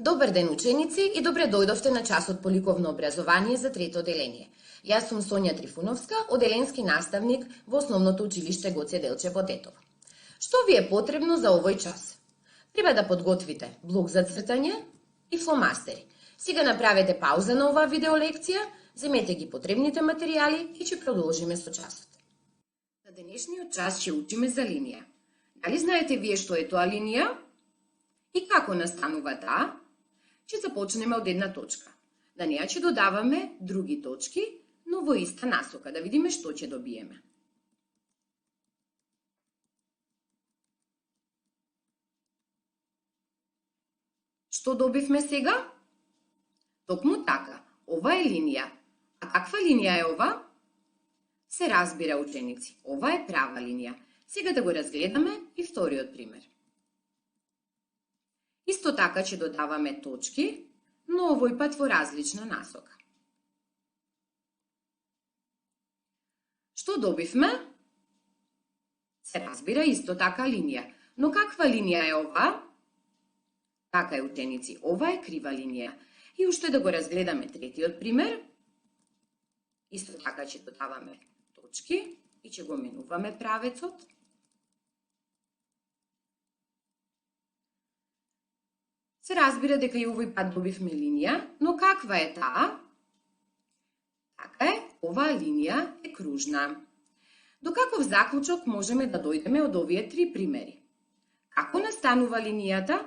Добар ден, ученици, и добре дојдовте на часот по ликовно образование за трето деление. Јас сум Сонја Трифуновска, оделенски наставник во Основното училиште Гоце Делчево Тетово. Што ви е потребно за овој час? Треба да подготвите блок за цртање и фломастери. Сега направете пауза на оваа видеолекција, земете ги потребните материјали и ќе продолжиме со часот. За денешниот час ќе учиме за линија. Дали знаете вие што е тоа линија? И како настанува таа? Ќе започнеме од една точка. На неја ќе додаваме други точки, но во иста насока, да видиме што ќе добиеме. Што добивме сега? Токму така, ова е линија. А каква линија е ова? Се разбира, ученици, ова е права линија. Сега да го разгледаме и вториот пример. Исто така ќе додаваме точки, но овој пат во различна насока. Што добивме? Се разбира, исто така линија. Но каква линија е ова? Така е, ученици, ова е крива линија. И уште да го разгледаме третиот пример. Исто така ќе додаваме точки и ќе го менуваме правецот. Се разбира дека и овој пат добивме линија, но каква е таа? Така е, оваа линија е кружна. До каков заклучок можеме да дојдеме од овие три примери? Како настанува линијата?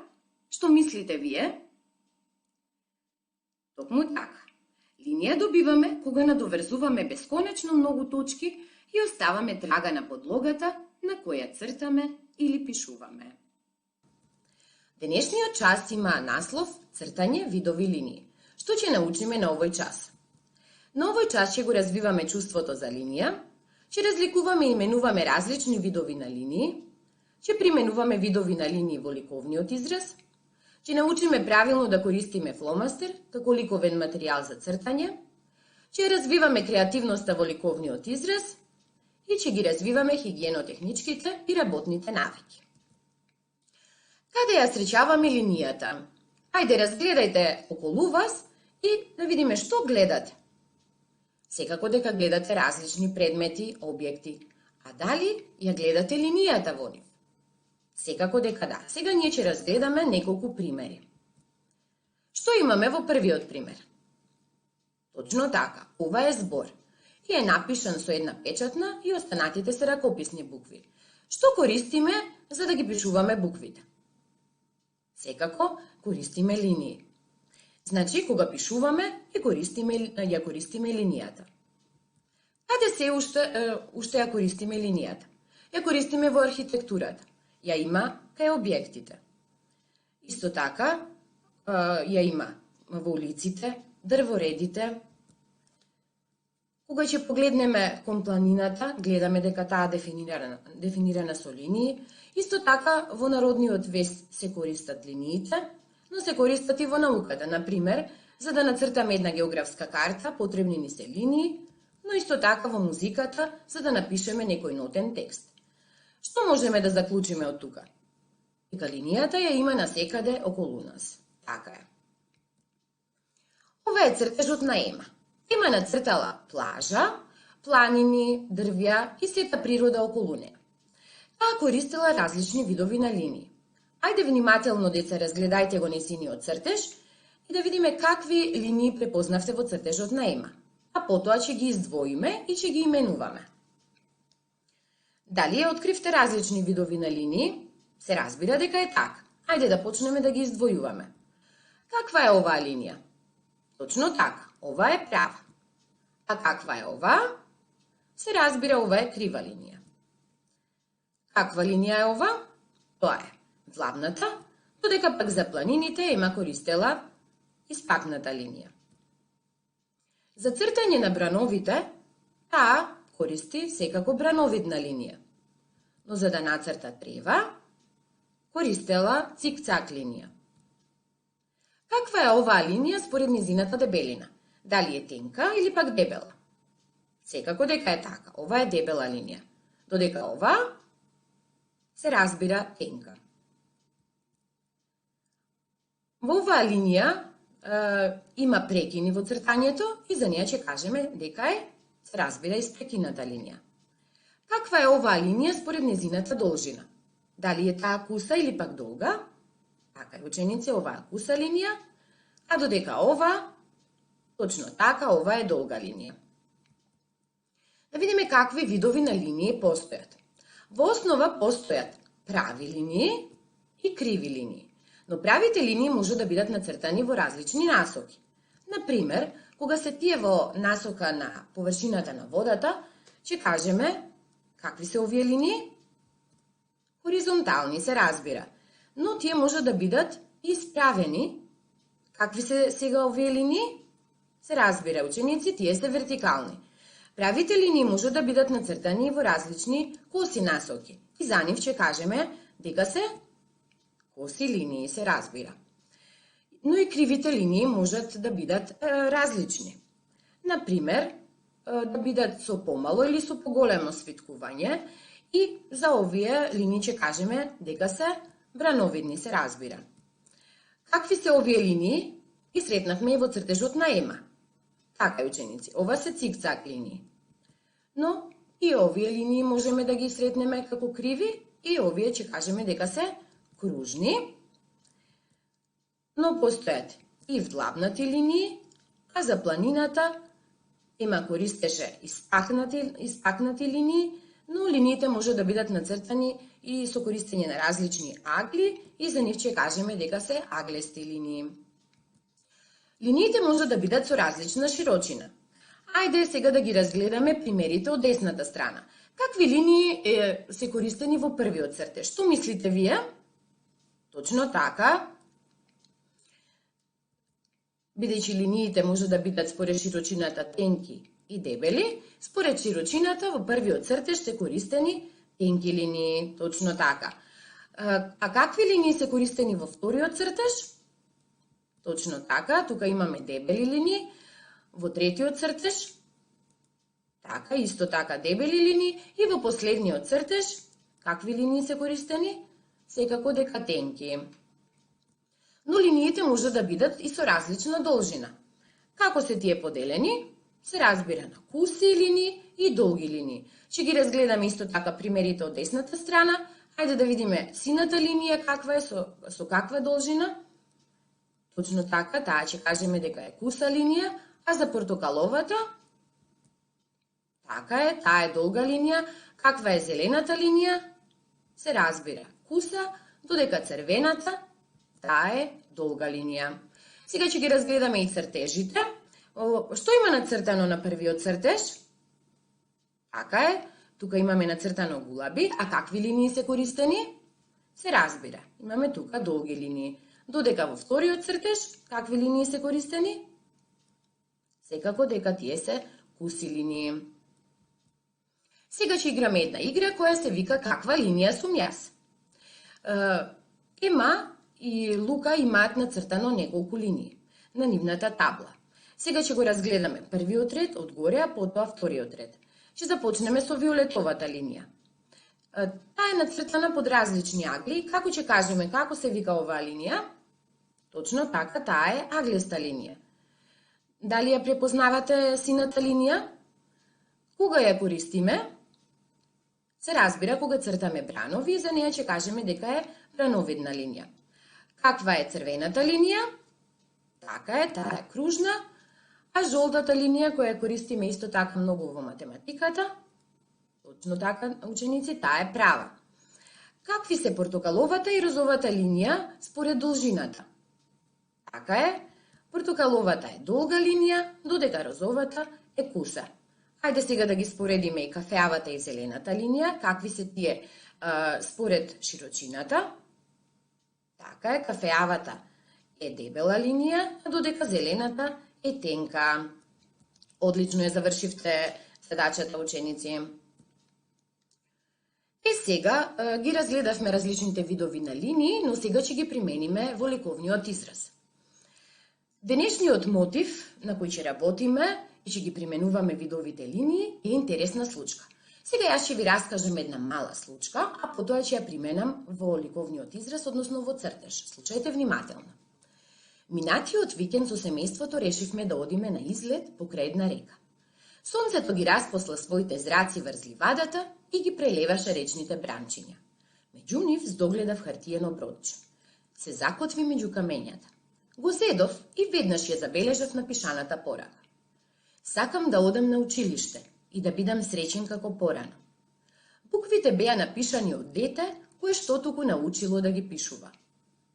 Што мислите вие? Токму така. Линија добиваме кога надоврзуваме бесконечно многу точки и оставаме трага на подлогата на која цртаме или пишуваме. Денешниот час има наслов Цртање видови линии. Што ќе научиме на овој час? На овој час ќе го развиваме чувството за линија, ќе разликуваме и именуваме различни видови на линии, ќе применуваме видови на линии во ликовниот израз, ќе научиме правилно да користиме фломастер како ликовен материјал за цртање, ќе развиваме креативноста во ликовниот израз и ќе ги развиваме хигиенотехничките и работните навики. Каде ја сречаваме линијата? Ајде, разгледајте околу вас и да видиме што гледате. Секако дека гледате различни предмети, објекти. А дали ја гледате линијата во нив? Секако дека да. Сега ние ќе разгледаме неколку примери. Што имаме во првиот пример? Точно така, ова е збор. И е напишан со една печатна и останатите се ракописни букви. Што користиме за да ги пишуваме буквите? Секако користиме линии. Значи, кога пишуваме, ја користиме линијата. Каде се уште ја користиме линијата? Ја користиме во архитектурата. Ја има кај објектите. Исто така, ја има во улиците, дрворедите. Кога ќе погледнеме кон планината, гледаме дека таа дефинирана со линии. Исто така, во народниот вест се користат линиите, но се користат и во науката. Например, за да нацртаме една географска карта, потребни ни се линии, но исто така во музиката, за да напишеме некој нотен текст. Што можеме да заклучиме од тука? Дека линијата ја има насекаде околу нас. Така е. Ова е цртежот на Ема. Ема нацртала плажа, планини, дрвја и сета природа околу неа. Таа користела различни видови на линии. Ајде внимателно, деца, разгледајте го несиниот цртеж и да видиме какви линии препознавте во цртежот на Ема. А потоа ќе ги издвоиме и ќе ги именуваме. Дали ја откривте различни видови на линии? Се разбира дека е така. Ајде да почнеме да ги издвојуваме. Каква е оваа линија? Точно така, ова е права. А каква е ова? Се разбира, ова е крива линија. Каква линија е ова? Тоа е длабната, додека пак за планините Ема користела испакната линија. За цртање на брановите, таа користи секако брановидна линија. Но за да нацрта трева, користела цик-цак линија. Каква е оваа линија според низината дебелина? Дали е тенка или пак дебела? Секако дека е така, ова е дебела линија. Додека ова се разбира тенка. Во оваа линија има прекини во цртањето и за неја ќе кажеме дека се разбира испрекината линија. Каква е оваа линија според незината должина? Дали е таа куса или пак долга? Така е, ученици, ова е куса линија, а додека ова, точно така, ова е долга линија. Да видиме какви видови на линии постојат. Во основа постојат прави линии и криви линии. Но правите линии може да бидат нацртани во различни насоки. Например, кога се тие во насока на површината на водата, ќе кажеме какви се овие линии? Хоризонтални, се разбира. Но тие може да бидат исправени. Какви се сега овие линии? Се разбира, ученици, тие се вертикални. Правите линии може да бидат нацртани во различни коси насоки. И за нив ќе кажеме дека се коси линии, се разбира. Но и кривите линии можат да бидат различни. Например, да бидат со помало или со поголемо свиткување и за овие линии ќе кажеме дека се брановидни, се разбира. Какви се овие линии? И сретнавме и во цртежот на ема. Така, ученици, ова се цикцак линии. Но и овие линии можеме да ги сретнеме како криви и овие ќе кажеме дека се кружни. Но постојат и вдлабнати линии, а за планината ема користеше испакнати линии, но линиите може да бидат нацртани и со користење на различни агли и за нив ќе кажеме дека се аглести линии. Линиите може да бидат со различна широчина. Ајде сега да ги разгледаме примерите од десната страна. Какви линии се користени во првиот цртеж? Што мислите вие? Точно така. Бидејќи линиите може да бидат според широчината тенки и дебели, според широчината во првиот цртеж се користени тенки линии, точно така. А какви линии се користени во вториот цртеж? Точно така, тука имаме дебели линии, во третиот цртеж, така, исто така дебели линии и во последниот цртеж, какви линии се користени? Секако дека тенки. Но линиите може да бидат и со различна должина. Како се тие поделени? Се разбира на куси линии и долги линии. Ќе ги разгледаме исто така примерите од десната страна. Ајде да видиме сината линија каква е, со каква должина. Точно така, таа ќе кажеме дека е куса линија, а за портокаловата, така е, таа е долга линија. Каква е зелената линија? Се разбира, куса, додека црвената, таа е долга линија. Сега ќе ги разгледаме и цртежите. Што има нацртано на првиот цртеж? Така е, тука имаме нацртано гулаби, а какви линии се користени? Се разбира, имаме тука долги линии. Додека во вториот цртеж, какви линии се користени? Секако дека тие се куси линии. Сега ќе играме една игра која се вика каква линија сум јас. Ема и Лука имаат нацртано неколку линии на нивната табла. Сега ќе го разгледаме првиот ред од горе, а потоа вториот ред. Ќе започнеме со виолетовата линија. Таа е нацртана под различни агли. Како ќе кажеме како се вика оваа линија? Точно така, таа е аглеста линија. Дали ја препознавате сината линија? Кога ја користиме? Се разбира кога цртаме бранови, за неја ќе кажеме дека е брановидна линија. Каква е црвената линија? Така е, таа е кружна, а жолтата линија која користиме исто така многу во математиката, точно така, ученици, таа е права. Какви се портокаловата и розовата линија според должината? Така е, портокаловата е долга линија, додека розовата е куса. Ајде сега да ги споредиме и кафеавата и зелената линија, какви се тие според широчината. Така е, кафеавата е дебела линија, додека зелената е тенка. Одлично ја завршивте задачата, ученици. Сега ги разгледавме различните видови на линии, но сега ќе ги примениме во ликовниот израз. Денешниот мотив на кој ќе работиме и ќе ги применуваме видовите линии е интересна случка. Сега јас ќе ви раскажам една мала случка, а потоа ќе ја применам во ликовниот израз, односно во цртеж. Слушајте внимателно. Минатиот викенд со семејството решивме да одиме на излет покрај една река. Сонцето ги распосла своите зраци врз ливадата и ги прелеваше речните бранчиња. Меѓу нив здогледав хартиено бродче. Се закотви меѓу камењата. Го зедов и веднаш ја забележав напишаната порака. Сакам да одам на училиште и да бидам среќен како порано. Буквите беа напишани од дете кое што туку научило да ги пишува.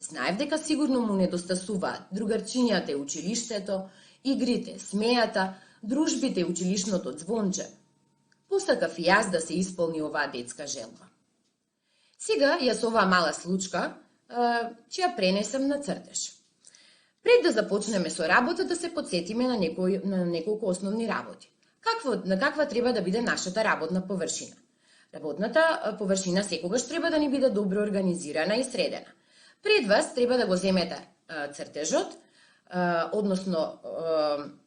Знаев дека сигурно му недостасуваат другарчињата и училиштето, игрите, смејата, дружбите и училишното звонче. Посакав и јас да се исполни оваа детска желба. Сега јас оваа мала случка ќе ја пренесам на цртеж. Пред да започнеме со работа, да се подсетиме на неколку основни работи. На каква треба да биде нашата работна површина? Работната површина секогаш треба да ни биде добро организирана и средена. Пред вас треба да го земете цртежот, односно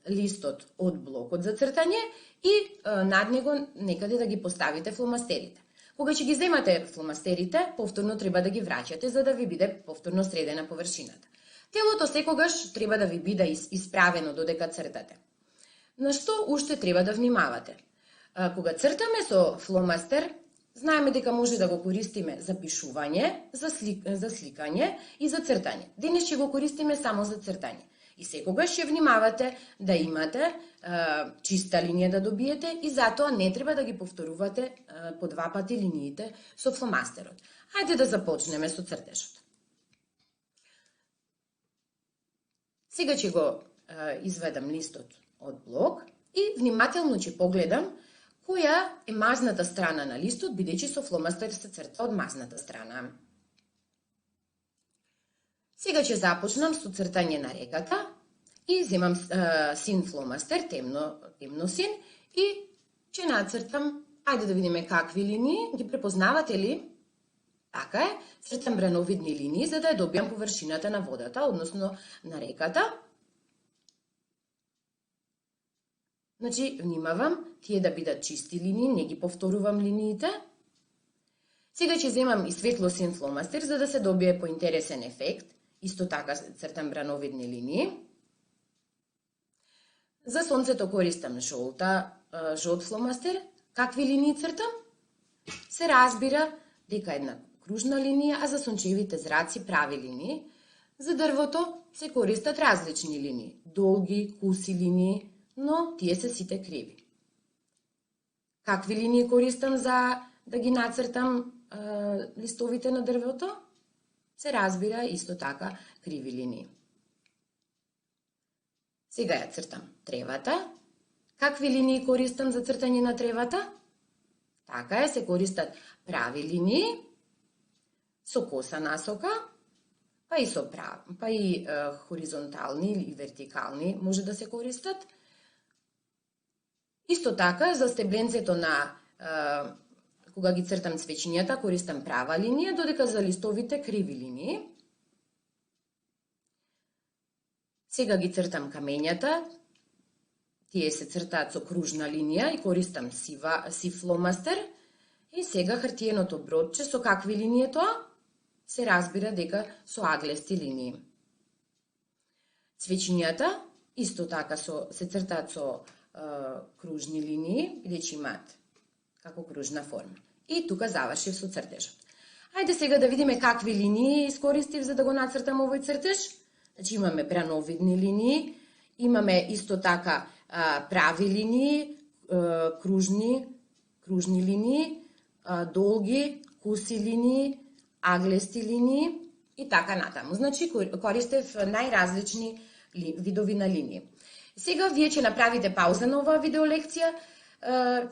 листот од блокот за цртање и над него некаде да ги поставите фломастерите. Кога ќе ги земате фломастерите, повторно треба да ги враќате за да ви биде повторно средена површината. Телото секогаш треба да ви биде исправено додека цртате. На што уште треба да внимавате? Кога цртаме со фломастер, знаеме дека може да го користиме за пишување, за сликање и за цртање. Денес ќе го користиме само за цртање. И секогаш ќе внимавате да имате чиста линија да добиете и затоа не треба да ги повторувате по два пати линиите со фломастерот. Хајде да започнеме со цртежот. Сега ќе го изведам листот од блок и внимателно ќе погледам која е мазната страна на листот, бидејќи со фломастер се црта од мазната страна. Сега ќе започнам со цртање на реката и земам син фломастер, темно син, и ќе нацртам, ајде да видиме какви линии, ги препознавате ли? Така е, цртам брановидни линии за да ја добијам површината на водата, односно на реката. Значи, внимавам, тие да бидат чисти линии, не ги повторувам линиите. Сега ќе земам и светлосин фломастер за да се добие поинтересен ефект. Исто така цртам брановидни линии. За сонцето користам жолт фломастер. Какви линии цртам? Се разбира дека една кружна линија, а за сончевите зраци прави линии. За дрвото се користат различни линии, долги, куси линии, но тие се сите криви. Какви линии користам за да ги нацртам листовите на дрвото? Се разбира исто така криви линии. Сега ја цртам тревата. Какви линии користам за цртање на тревата? Така е, се користат прави линии со коса насока, па и хоризонтални или вертикални може да се користат. Исто така, за стебленцето на кога ги цртам цвечињата, користам права линија, додека за листовите криви линии. Сега ги цртам камењата, тие се цртаат со кружна линија и користам сив фломастер. И сега хартиеното бродче, со какви линии тоа? Се разбира дека со аглести линии. Цвечињата исто така се цртаат со кружни линии, бидејќи имаат како кружна форма. И тука завршив со цртежот. Ајде сега да видиме какви линии искористив за да го нацртам овој цртеж. Значи имаме брановидни линии, имаме исто така прави линии, кружни линии, долги, куси линии, аглести линии и така натаму. Значи користев најразлични видови на линии. Сега вие ќе направите пауза на оваа видеолекција,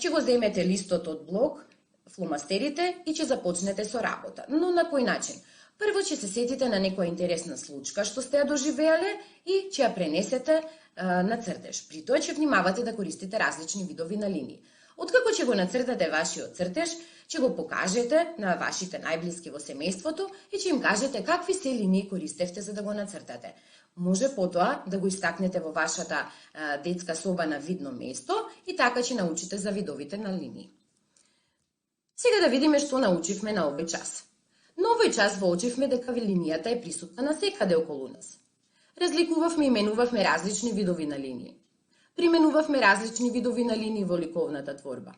ќе го земете листот од блок, фломастерите и ќе започнете со работа. Но на кој начин? Прво ќе се сетите на некоја интересна случка што сте ја доживеале и ќе ја пренесете на цртеж. При тоа ќе внимавате да користите различни видови на линии. Откако ќе го нацртате вашиот цртеж, ќе го покажете на вашите најблиски во семејството и ќе им кажете какви се линии користевте за да го нацртате. Може потоа да го истакнете во вашата детска соба на видно место и така ќе научите за видовите на линии. Сега да видиме што научивме на овој час. На овој час воочивме дека линијата е присутна на секаде околу нас. Разликувавме и менувавме различни видови на линии. Применувавме различни видови на линии во ликовната творба.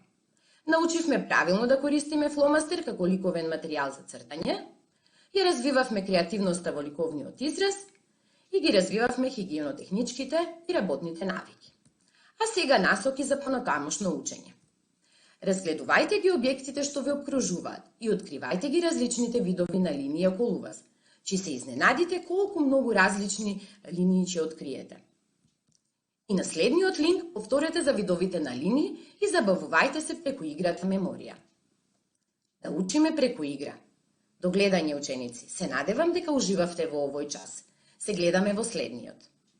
Научивме правилно да користиме фломастер како ликовен материјал за цртање, ја развивавме креативноста во ликовниот израз и ги развивавме хигиенотехничките и работните навики. А сега насоки за понатамошно учење. Разгледувајте ги објектите што ве обкружуваат и откривајте ги различните видови на линии околу вас. Ќе се изненадите колку многу различни линии ќе откриете. И на следниот линк повторете за видовите на линии и забавувајте се преку играта меморија. Да учиме преку игра. До гледање, ученици. Се надевам дека уживавте во овој час. Се гледаме во следниот.